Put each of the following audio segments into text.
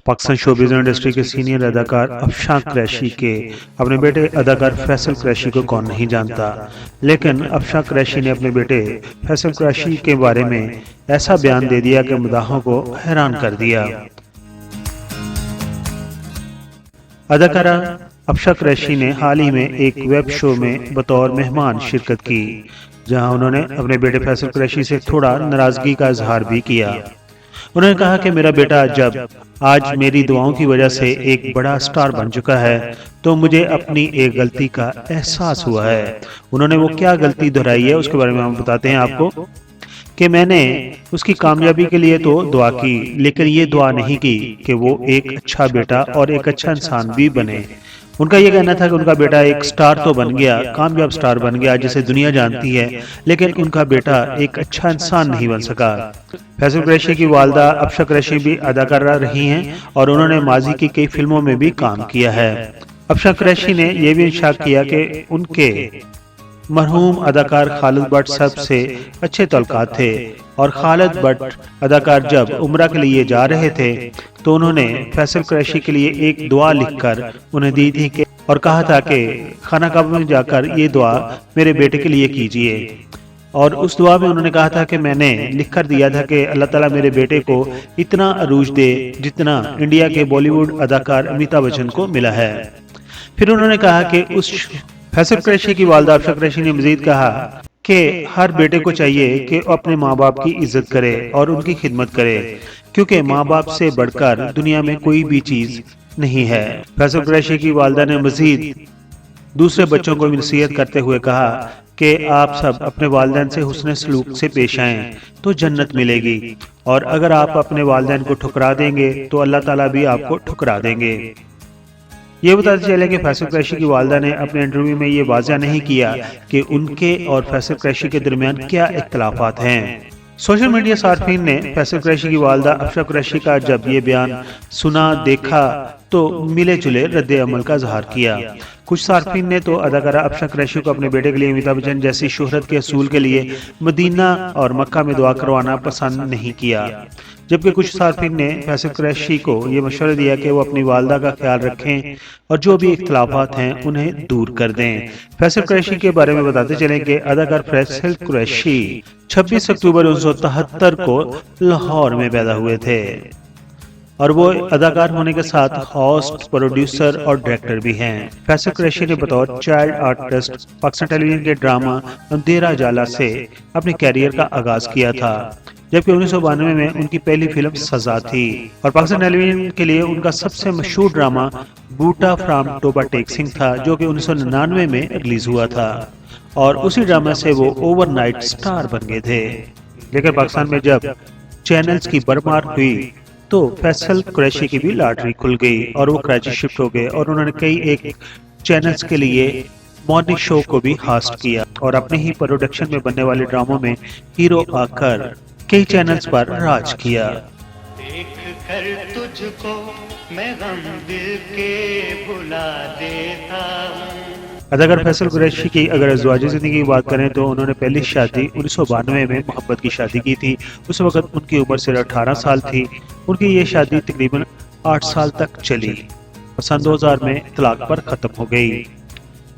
Pakistan showbiz industry के senior अदाकार अफशान कुरैशी के अपने बेटे अदाकार फैसल कुरैशी को कौन नहीं जानता, लेकिन अफशान कुरैशी ने अपने बेटे फैसल कुरैशी के बारे में ऐसा बयान दे दिया कि मदाहों को हैरान कर दिया। अदाकारा अफशान कुरैशी ने हाल ही में एक वेब शो में बतौर मेहमान शिरकत की, जहां उन्होंने अपने बेटे फैसल कुरैशी से थोड़ा नाराजगी का इजहार भी किया। उन्होंने कहा कि मेरा बेटा जब आज मेरी दुआओं की वजह से एक बड़ा स्टार बन चुका है तो मुझे अपनी एक गलती का एहसास हुआ है। उन्होंने वो क्या गलती दोहराई है उसके बारे में हम बताते हैं आपको कि मैंने उसकी कामयाबी के लिए तो दुआ की, लेकिन ये दुआ नहीं की कि वो एक अच्छा बेटा और एक अच्छा इंसान भी बने। उनका ये कहना था कि उनका बेटा एक स्टार तो बन गया, कामयाब स्टार बन गया जिसे दुनिया जानती है, लेकिन उनका बेटा एक अच्छा इंसान नहीं बन सका। फैसल कुरैशी की वालदा अफशान कुरैशी भी अदाकारा रही हैं और उन्होंने माजी की कई फिल्मों में भी काम किया है। अफशान कुरैशी ने यह भी इंशाक किया कि उनके मरहूम अदाकार खालिद भट्ट साहब से अच्छे तल्लुकात थे और खालिद भट्ट अदाकार जब उम्रा के लिए जा रहे थे तो उन्होंने फैसल कुरैशी के लिए एक दुआ लिखकर उन्हें दी थी कि और कहा था कि खाना काबा में जाकर ये दुआ मेरे बेटे के लिए कीजिए। और उस दुआ में उन्होंने कहा था कि मैंने लिखकर दिया था कि अल्लाह ताला मेरे बेटे को इतना अरूज दे जितना इंडिया के बॉलीवुड अदाकार अमिताभ बच्चन को मिला है। फिर उन्होंने कहा कि उस फैसल कुरैशी की वालदा अफशान कुरैशी ने मजीद कहा कि हर बेटे को चाहिए कि अपने माँ बाप की इज्जत करे और उनकी खिदमत करे, क्योंकि माँ बाप से बढ़कर दुनिया में कोई भी चीज नहीं है। फैसल कुरैशी की वालदा ने मजीद दूसरे बच्चों को नसीहत करते हुए कहा कि आप सब अपने वालिदैन से हुस्न सलूक से पेश आएं तो जन्नत मिलेगी, और अगर आप अपने वालिदैन को ठुकरा देंगे तो अल्लाह ताला भी आपको ठुकरा देंगे। ये बताते चले कि फैसल कुरैशी की वालदा ने अपने इंटरव्यू में ये वाज़ा नहीं किया कि उनके और फैसल कुरैशी के दरमियान क्या इख्तलाफात हैं। सोशल मीडिया सार्फिन ने फैसल कुरैशी की वालदा अफशान कुरैशी का जब ये बयान सुना देखा तो मिले जुले रद्द अमल का इजहार किया। कुछ सार्फिन ने तो अदाकारा अफशान कुरैशी को अपने बेटे के लिए अमिताभ बच्चन जैसी शोहरत के असूल के लिए मदीना और मक्का में दुआ करवाना पसंद नहीं किया, जबकि कुछ सार्फिन ने फैसल कुरैशी को ये मशवरा दिया कि वो अपनी वालदा का ख्याल रखें और जो भी इख्तलाफात हैं उन्हें दूर कर दें। फैसल कुरैशी के बारे में बताते चलें कि अदाकार फैसल कुरैशी 26 अक्टूबर 1973 को लाहौर में पैदा हुए थे और वो अदाकार होने के साथ होस्ट, प्रोड्यूसर और डायरेक्टर भी हैं। फैसल कुरैशी ने बतौर चाइल्ड आर्टिस्ट पाकिस्तान टेलीविजन के ड्रामा अंधेरा जाला से अपने कैरियर का आगाज किया था, जबकि 1992 में उनकी पहली फिल्म सजा थी और पाकिस्तान टेलीविजन के लिए उनका सबसे मशहूर ड्रामा बूटा फ्रॉम टोबा टेक सिंह था, जो कि 1999 में रिलीज हुआ था और उसी ड्रामा से वो ओवरनाइट स्टार बन गए थे। लेकिन पाकिस्तान में जब चैनल्स की बरमार हुई तो फैसल कुरैशी की भी लॉटरी खुल गई और वो कराची शिफ्ट हो गए और उन्होंने कई एक चैनल्स के लिए मॉर्निंग शो को भी होस्ट किया और अपने ही प्रोडक्शन में बनने वाले ड्रामों में हीरो आकर कई चैनल्स पर राज किया। देख कर तुझको मैं गम दिल के भुला देता हूं। अदाकार फैसल कुरैशी की अगर अज़वाजी ज़िंदगी की बात करें तो उन्होंने पहली शादी 1992 में मोहब्बत की शादी की थी। उस वक्त उनकी उम्र सिर्फ 18 साल थी। उनकी ये शादी तकरीबन 8 साल तक चली और सन 2000 में तलाक पर ख़त्म हो गई।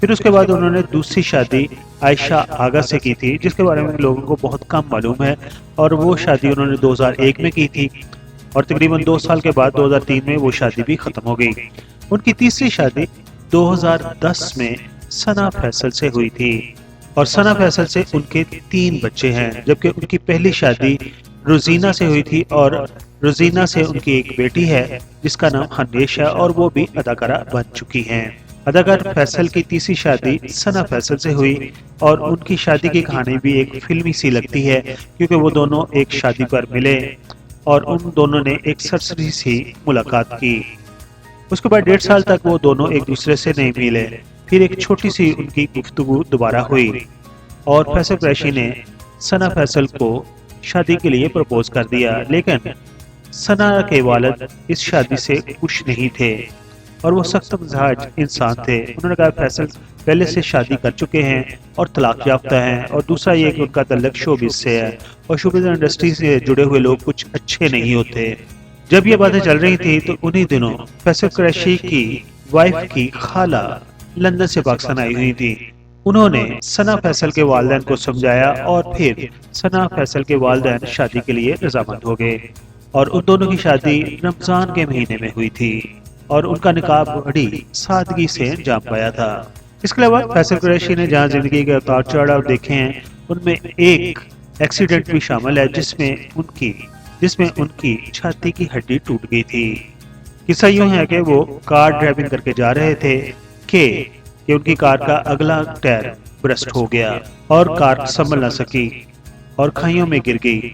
फिर उसके बाद उन्होंने दूसरी शादी आयशा आगा से की थी, जिसके बारे में लोगों को बहुत कम मालूम है, और वो शादी उन्होंने 2001 में की थी और तकरीबन 2 साल के बाद 2003 में वो शादी भी ख़त्म हो गई। उनकी तीसरी शादी 2010 में सना फैसल से हुई थी और सना फैसल से उनके 3 बच्चे हैं, जबकि उनकी पहली शादी रोजीना से हुई थी और रोजीना से उनकी एक बेटी है जिसका नाम हनेश है और वो भी अदाकारा बन चुकी हैं। अदाकार फैसल की तीसरी शादी सना फैसल से हुई और उनकी शादी की कहानी भी एक फिल्मी सी लगती है, क्योंकि वो दोनों एक शादी पर मिले और उन दोनों ने एक सरसरी सी मुलाकात की। उसके बाद 1.5 साल तक वो दोनों एक दूसरे से नहीं मिले। फिर एक छोटी सी उनकी गुफ्तगू दोबारा हुई और फैसल कुरैशी ने सना फैसल को शादी के लिए प्रपोज कर दिया, लेकिन सना के वालिद इस शादी से खुश नहीं थे और वो सख्त मिजाज इंसान थे। उन्होंने कहा फैसल पहले से शादी कर चुके हैं और तलाक याफ्ता हैं, और दूसरा ये कि उनका तल्लुक शोबिज से है और शोबिज इंडस्ट्री से जुड़े हुए लोग कुछ अच्छे नहीं होते। जब ये बातें चल रही थी तो उन्हीं दिनों फैसल कुरैशी की वाइफ की खाला लंदन से पाकिस्तान आई हुई थी। उन्होंने सना फैसल के वालिदैन को समझाया और फिर सना फैसल के वालिदैन शादी के लिए रजामंद हो गए और उन दोनों की शादी रमजान के महीने में हुई थी और उनका निकाह बड़ी सादगी से अंजाम पाया था। इसके अलावा फैसल कुरैशी ने जहाँ जिंदगी के उतार चढ़ाव देखे हैं उनमें एक एक्सीडेंट भी शामिल है जिसमें उनकी छाती की हड्डी टूट गई थी। किस्सा यूं है कि वो कार ड्राइविंग करके जा रहे थे कि उनकी कार का अगला टायर बरस्ट हो गया और कार संभल न सकी और खाइयों में गिर गई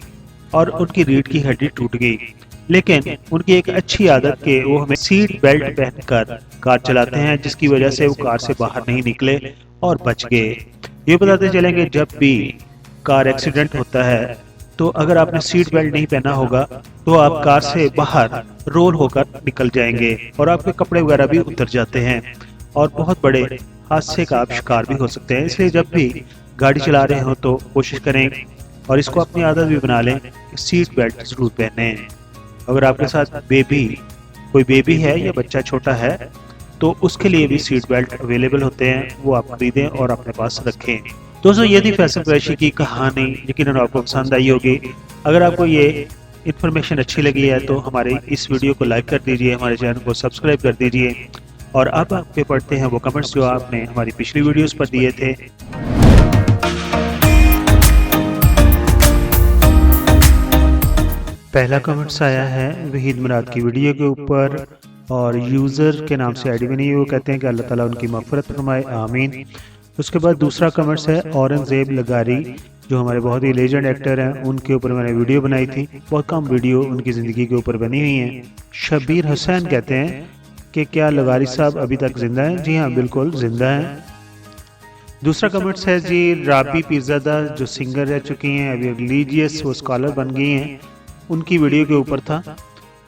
और उनकी रीढ़ की हड्डी टूट गई। लेकिन उनकी एक अच्छी आदत के वो हमें सीट बेल्ट पहनकर कार चलाते हैं, जिसकी वजह से वो कार से बाहर नहीं निकले और बच गए। ये बताते चले कि जब भी कार एक्सीडेंट होता है तो अगर आपने सीट बेल्ट नहीं पहना होगा तो आप कार से बाहर रोल होकर निकल जाएंगे और आपके कपड़े वगैरह भी उतर जाते हैं और बहुत बड़े हादसे का आप शिकार भी हो सकते हैं। इसलिए जब भी गाड़ी चला रहे हो तो कोशिश करें और इसको अपनी आदत भी बना लें कि सीट बेल्ट जरूर पहने। अगर आपके साथ कोई बेबी है या बच्चा छोटा है तो उसके लिए भी सीट बेल्ट अवेलेबल होते हैं, वो आप खरीदें और अपने पास रखें। दोस्तों, ये थी फैसल कुरैशी की कहानी, यकीनन आपको पसंद आई होगी। अगर आपको ये इन्फॉर्मेशन अच्छी लगी है तो हमारे इस वीडियो को लाइक कर दीजिए, हमारे चैनल को सब्सक्राइब कर दीजिए और अब आपके पढ़ते हैं वो कमेंट्स जो आपने हमारी पिछली वीडियोस पर दिए थे। पहला कमेंट्स आया है वहीद मुराद की वीडियो के ऊपर और यूज़र के नाम से आईडी बनी है, वो कहते हैं कि अल्लाह ताला उनकी मग़फ़िरत फरमाए, आमीन। उसके बाद दूसरा कमेंट्स है औरंगज़ेब लगारी, जो हमारे बहुत ही लेजेंड एक्टर हैं, उनके ऊपर मैंने वीडियो बनाई थी। बहुत कम वीडियो उनकी ज़िंदगी के ऊपर बनी हुई है। शबीर हुसैन कहते हैं कि क्या लगारी साहब अभी तक जिंदा हैं? जी हाँ, बिल्कुल जिंदा हैं। दूसरा कमेंट्स है जी राबी पीरज़ादा, जो सिंगर रह चुकी हैं, अभी रिलीजियस वो स्कॉलर बन गई हैं, उनकी वीडियो के ऊपर था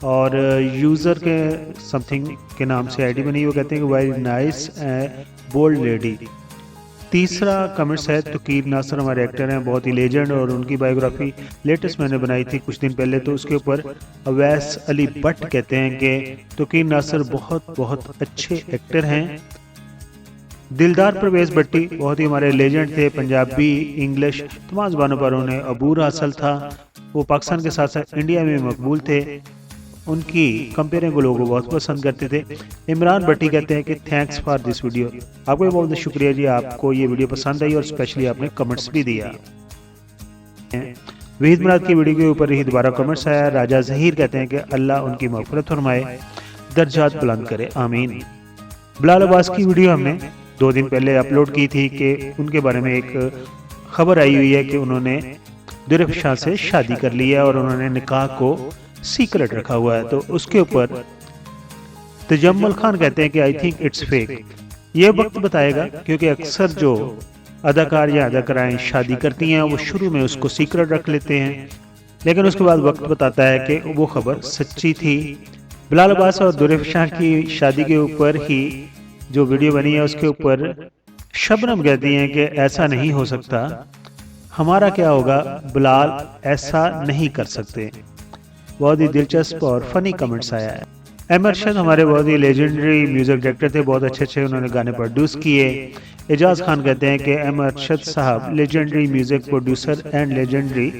और यूज़र के समथिंग के नाम से आईडी बनी, वो कहते हैं कि वेरी नाइस बोल्ड लेडी। तीसरा कमेंट्स है तुकीर नासर, हमारे एक्टर हैं, बहुत ही लेजेंड, और उनकी बायोग्राफी लेटेस्ट मैंने बनाई थी कुछ दिन पहले, तो उसके ऊपर अवैस अली भट्ट कहते हैं कि तुकीर नासर बहुत अच्छे एक्टर हैं। दिलदार परवेज़ भट्टी बहुत ही हमारे लेजेंड थे, पंजाबी इंग्लिश तमाम ज़बानों पर उन्हें अबूर हासिल था, वो पाकिस्तान के साथ साथ इंडिया में मकबूल थे, उनकी कंपेयरिंग को लोग बहुत पसंद करते थे। इमरान भट्टी कहते हैं कि थैंक्स फॉर दिस वीडियो, आपको बहुत बहुत शुक्रिया जी, आपको ये वीडियो पसंद आई और स्पेशली आपने कमेंट्स भी दिया। वहीद मुराद की वीडियो के ऊपर ही दोबारा कमेंट्स आया। राजा ज़हीर कहते हैं कि अल्लाह उनकी मग़फ़िरत फरमाए, दर्जात बुलंद करे, आमीन। बिलाल अब्बास की वीडियो हमने 2 दिन पहले अपलोड की थी कि उनके बारे में एक खबर आई हुई है कि उन्होंने दुरफशां से शादी कर ली है और उन्होंने निकाह को सीक्रेट रखा हुआ है, तो उसके ऊपर तजम्मुल खान कहते हैं कि आई थिंक इट्स फेक। ये वक्त बताएगा, क्योंकि अक्सर जो अदाकार या अदाकाराएं शादी करती हैं वो शुरू में उसको सीक्रेट रख लेते हैं, लेकिन उसके बाद वक्त बताता है कि वो खबर सच्ची थी। बिलाल अब्बास और दुरफशां की शादी के ऊपर ही जो वीडियो बनी है उसके ऊपर शबनम कहती हैं कि ऐसा नहीं हो सकता, हमारा क्या होगा, बिलाल ऐसा नहीं कर सकते। बहुत ही दिलचस्प और फनी कमेंट्स आया है। एम अरशद हमारे बहुत ही लेजेंडरी म्यूजिक डायरेक्टर थे, बहुत अच्छे उन्होंने गाने प्रोड्यूस किए। एजाज खान कहते हैं कि एम अरशद साहब legendary music producer and legendary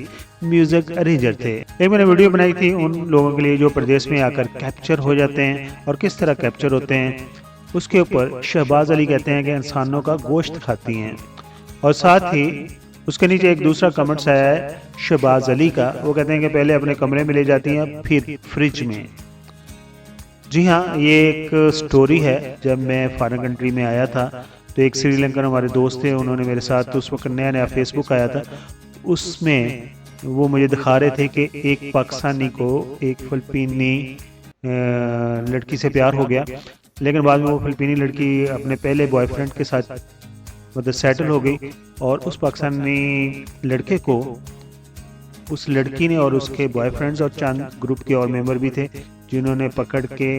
music arranger थे। एक मैंने वीडियो बनाई थी उन लोगों के लिए जो प्रदेश में आकर कैप्चर हो जाते हैं और किस तरह कैप्चर होते हैं, उसके ऊपर शहबाज अली कहते हैं कि इंसानों का गोश्त खाती हैं, और साथ ही उसके नीचे एक दूसरा कमेंट्स आया है शहबाज अली का, वो कहते हैं कि पहले अपने कमरे में ले जाती हैं फिर फ्रिज में। जी हाँ, ये एक स्टोरी है। जब मैं फॉरेन कंट्री में आया था तो एक श्रीलंकन हमारे दोस्त थे, उन्होंने मेरे साथ उस वक्त नया फेसबुक आया था, उसमें वो मुझे दिखा रहे थे कि एक पाकिस्तानी को एक फिलिपीनी लड़की से प्यार हो गया, लेकिन बाद में वो फिलिपीनी लड़की अपने पहले बॉयफ्रेंड के साथ मतलब सेटल हो गई और उस पाकिस्तानी लड़के को उस लड़की ने और उसके बॉयफ्रेंड्स और चंद ग्रुप के और मेंबर भी थे जिन्होंने पकड़ के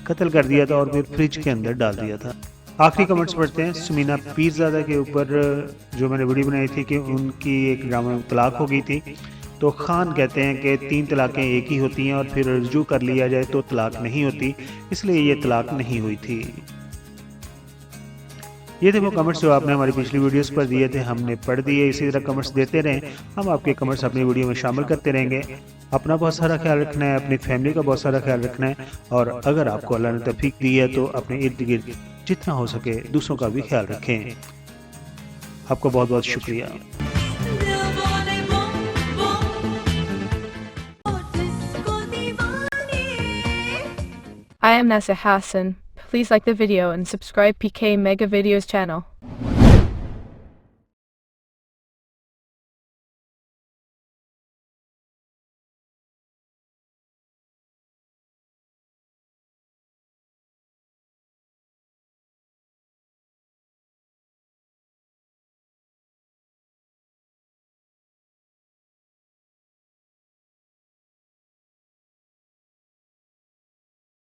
कत्ल कर दिया था और फिर फ्रिज के अंदर डाल दिया था। آخری کمنٹس پڑھتے ہیں. سمینا پیرزادہ کے اوپر جو میں نے ویڈیو بنائی تھی کہ ان کی ایک ڈرامہ میں طلاق ہو گئی تھی، تو خان کہتے ہیں کہ 3 طلاقیں ایک ہی ہوتی ہیں اور پھر رجوع کر لیا جائے تو طلاق نہیں ہوتی، اس لیے یہ طلاق نہیں ہوئی تھی. یہ تھے وہ کمنٹس جو آپ نے ہماری پچھلی ویڈیوز پر دیے تھے، ہم نے پڑھ دیے. اسی طرح کمنٹس دیتے رہیں، ہم آپ کے کمنٹس اپنی ویڈیو میں شامل کرتے رہیں گے. اپنا بہت سارا خیال رکھنا ہے، اپنی فیملی کا بہت سارا خیال رکھنا ہے، اور اگر آپ کو اللہ نے توفیق دی ہے تو اپنے ارد گرد جتنا ہو سکے دوسروں کا بھی خیال رکھیں. آپ کا بہت بہت شکریہ. I am Nasser Hassan. Please like the video and subscribe PK Mega Videos channel.